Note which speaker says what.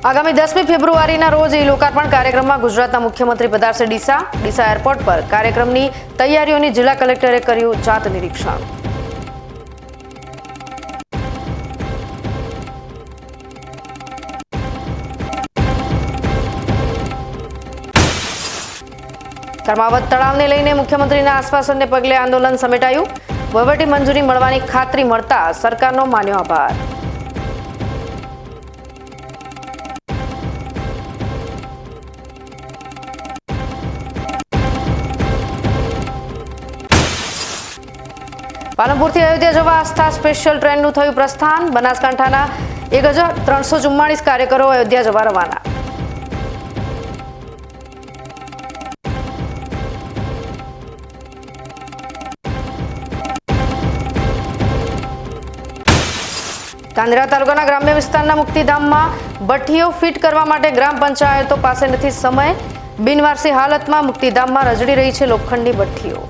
Speaker 1: આગામી 10મી ફેબ્રુઆરીના રોજ ઈ લોકાર્પણ કાર્યક્રમમાં ગુજરાતના મુખ્યમંત્રી પધારશે ડીસા એરપોર્ટ પર કાર્યક્રમની તૈયારીઓની જિલ્લા કલેક્ટરે કર્યું જાત નિરીક્ષણ। કર્માવત તળાવને લઈને મુખ્યમંત્રીના આશ્વાસનને પગલે આંદોલન સમેટાયું। વહીવટી મંજૂરી મળવાની ખાતરી મળતા સરકારનો માન્યો આભાર। પાલનપુરથી અયોધ્યા જવા આસ્થા સ્પેશિયલ ટ્રેનનું થયું પ્રસ્થાન। બનાસકાંઠાના 1344 કાર્યકરો અયોધ્યા જવા રવાના। કાંદરા તાલુકાના ગ્રામ્ય વિસ્તારના મુક્તિધામમાં ભઠ્ઠીઓ ફિટ કરવા માટે ગ્રામ પંચાયતો પાસે નથી સમય। બિનવારસી હાલતમાં મુક્તિધામમાં રજડી રહી છે લોખંડી ભઠ્ઠીઓ।